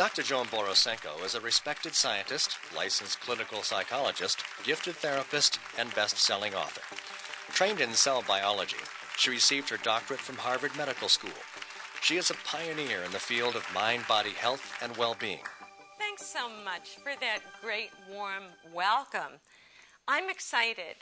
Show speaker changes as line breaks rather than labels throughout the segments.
Dr. Joan Borosenko is a respected scientist, licensed clinical psychologist, gifted therapist, and best-selling author. Trained in cell biology, she received her doctorate from Harvard Medical School. She is a pioneer in the field of mind-body health and well-being.
Thanks so much for that great warm welcome. I'm excited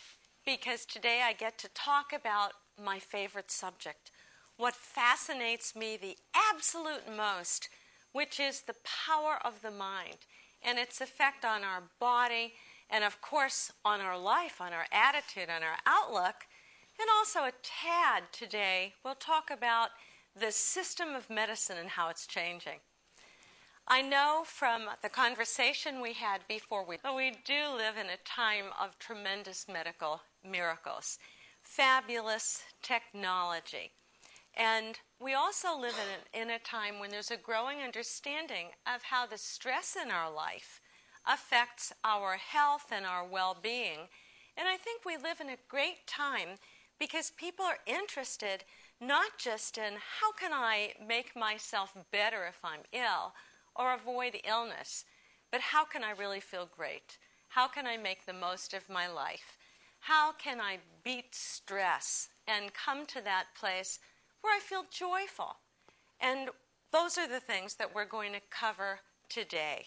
because today I get to talk about my favorite subject, what fascinates me the absolute most, which is the power of the mind and its effect on our body and, of course, on our life, on our attitude, on our outlook. And also a tad today, we'll talk about the system of medicine and how it's changing. I know from the conversation we had before we do live in a time of tremendous medical miracles, fabulous technology. And we also live in a time when there's a growing understanding of how the stress in our life affects our health and our well-being. And I think we live in a great time because people are interested not just in how can I make myself better if I'm ill or avoid illness, but how can I really feel great? How can I make the most of my life? How can I beat stress and come to that place where I feel joyful? And those are the things that we're going to cover today.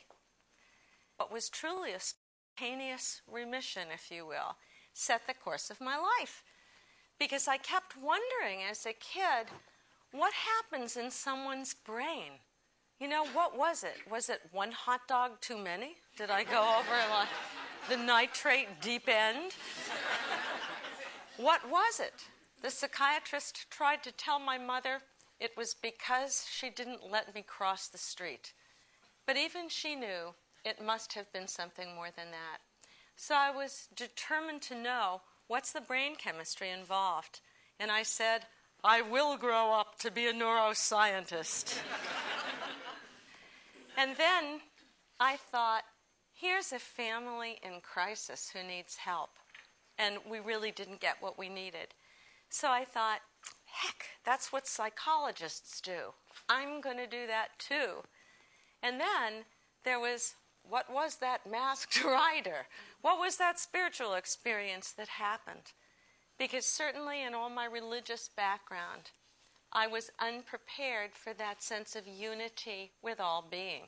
What was truly a spontaneous remission, if you will, set the course of my life. Because I kept wondering as a kid, what happens in someone's brain? You know, what was it? Was it one hot dog too many? Did I go over like the nitrate deep end? What was it? The psychiatrist tried to tell my mother it was because she didn't let me cross the street. But even she knew it must have been something more than that. So I was determined to know what's the brain chemistry involved. And I said, I will grow up to be a neuroscientist. And then I thought, here's a family in crisis who needs help. And we really didn't get what we needed. So I thought, heck, that's what psychologists do. I'm going to do that too. And then there was, what was that masked rider? What was that spiritual experience that happened? Because certainly in all my religious background, I was unprepared for that sense of unity with all being.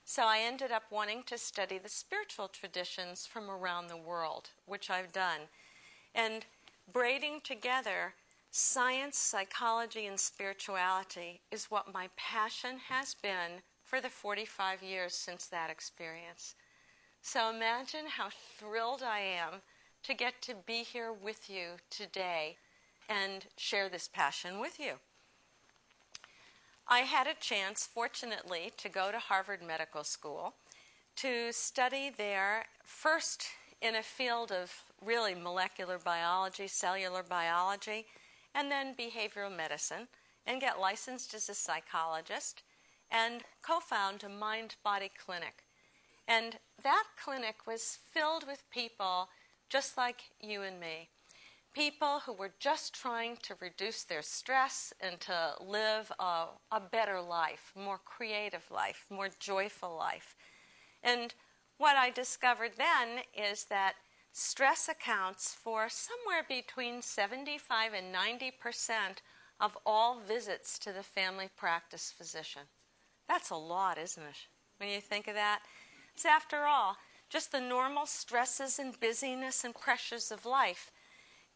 So I ended up wanting to study the spiritual traditions from around the world, which I've done. And braiding together science, psychology, and spirituality is what my passion has been for the 45 years since that experience. So imagine how thrilled I am to get to be here with you today and share this passion with you. I had a chance, fortunately, to go to Harvard Medical School to study there first in a field of really molecular biology, cellular biology, and then behavioral medicine, and get licensed as a psychologist and co-found a mind-body clinic. And that clinic was filled with people just like you and me. People who were just trying to reduce their stress and to live a better life, more creative life, more joyful life. And what I discovered then is that stress accounts for somewhere between 75 and 90% of all visits to the family practice physician. That's a lot, isn't it, when you think of that? It's, after all, just the normal stresses and busyness and pressures of life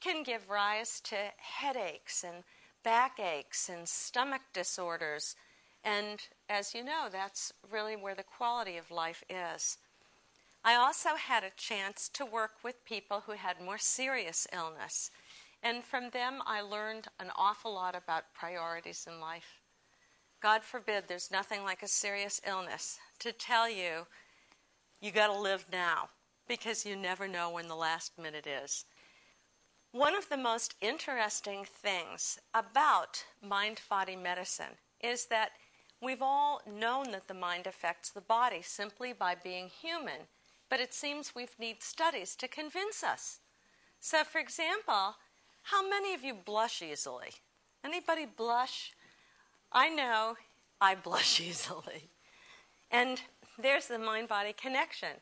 can give rise to headaches and backaches and stomach disorders. And as you know, that's really where the quality of life is. I also had a chance to work with people who had more serious illness. And from them, I learned an awful lot about priorities in life. God forbid, there's nothing like a serious illness to tell you, you got to live now, because you never know when the last minute is. One of the most interesting things about mind-body medicine is that we've all known that the mind affects the body simply by being human, but it seems we need studies to convince us. So, for example, how many of you blush easily? Anybody blush? I know I blush easily. And there's the mind-body connection.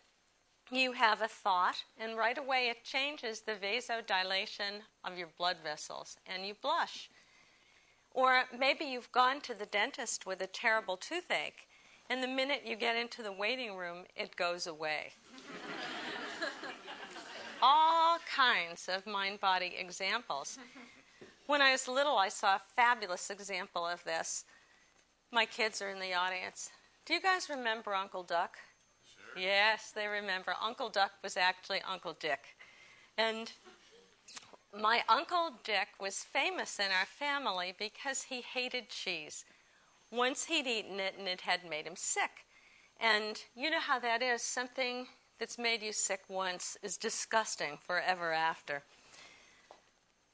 You have a thought, and right away it changes the vasodilation of your blood vessels, and you blush. Or maybe you've gone to the dentist with a terrible toothache, and the minute you get into the waiting room, it goes away. All kinds of mind-body examples. When I was little, I saw a fabulous example of this. My kids are in the audience. Do you guys remember Uncle Duck? Sure. Yes, they remember. Uncle Duck was actually Uncle Dick. And my Uncle Dick was famous in our family because he hated cheese. Once he'd eaten it and it had made him sick. And you know how that is. Something that's made you sick once is disgusting forever after.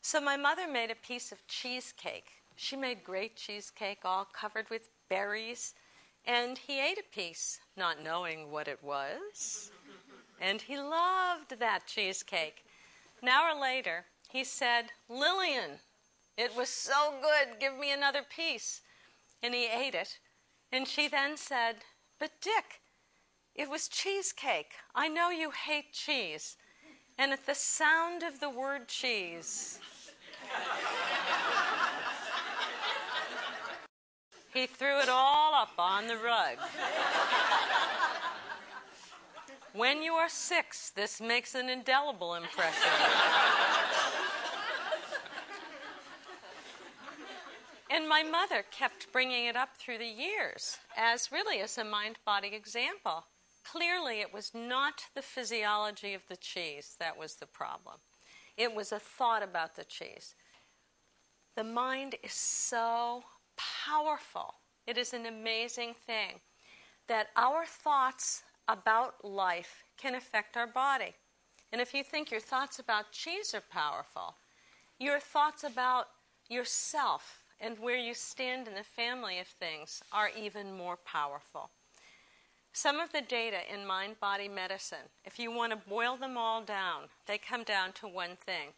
So my mother made a piece of cheesecake. She made great cheesecake all covered with berries. And he ate a piece, not knowing what it was. And he loved that cheesecake. An hour later, he said, "Lillian, it was so good. Give me another piece." And he ate it. And she then said, "But Dick, it was cheesecake. I know you hate cheese." And at the sound of the word cheese, he threw it all up on the rug. When you are 6, this makes an indelible impression. And my mother kept bringing it up through the years as a mind-body example. Clearly, it was not the physiology of the cheese that was the problem. It was a thought about the cheese. The mind is so powerful. It is an amazing thing that our thoughts about life can affect our body. And if you think your thoughts about cheese are powerful, your thoughts about yourself and where you stand in the family of things are even more powerful. Some of the data in mind-body medicine, if you want to boil them all down, they come down to one thing: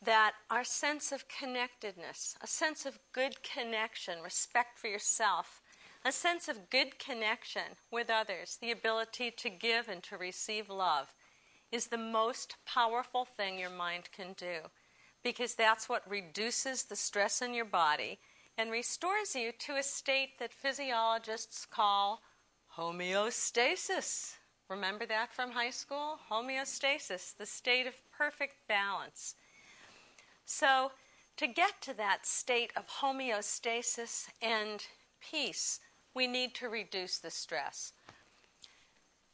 that our sense of connectedness, a sense of good connection, respect for yourself, a sense of good connection with others, the ability to give and to receive love, is the most powerful thing your mind can do, because that's what reduces the stress in your body and restores you to a state that physiologists call homeostasis. Remember that from high school? Homeostasis, the state of perfect balance. So to get to that state of homeostasis and peace, we need to reduce the stress.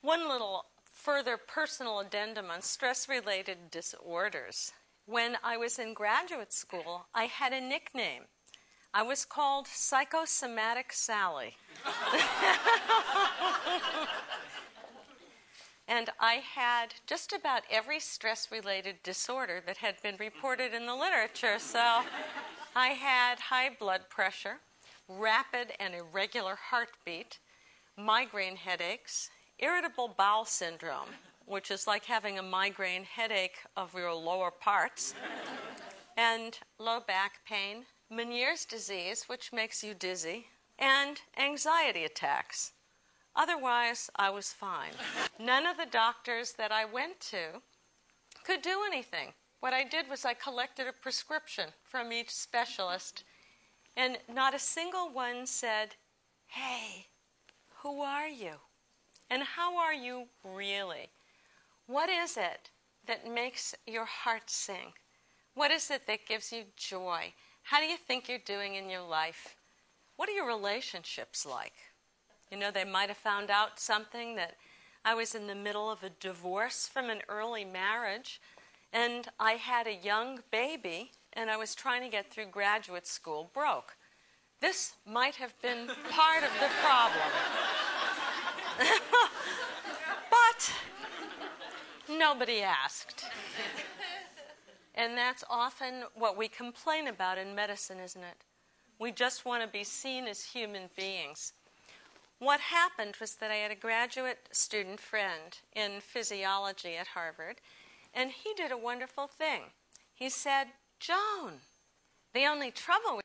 One little further personal addendum on stress-related disorders. When I was in graduate school, I had a nickname. I was called Psychosomatic Sally. And I had just about every stress-related disorder that had been reported in the literature. So I had high blood pressure, rapid and irregular heartbeat, migraine headaches, irritable bowel syndrome, which is like having a migraine headache of your lower parts, and low back pain, Meniere's disease, which makes you dizzy, and anxiety attacks. Otherwise, I was fine. None of the doctors that I went to could do anything. What I did was I collected a prescription from each specialist, and not a single one said, "Hey, who are you? And how are you really? What is it that makes your heart sing? What is it that gives you joy? How do you think you're doing in your life? What are your relationships like?" You know, they might have found out something that I was in the middle of a divorce from an early marriage, and I had a young baby, and I was trying to get through graduate school broke. This might have been part of the problem. But nobody asked. And that's often what we complain about in medicine, isn't it? We just want to be seen as human beings. What happened was that I had a graduate student friend in physiology at Harvard, and he did a wonderful thing. He said, "Joan, the only trouble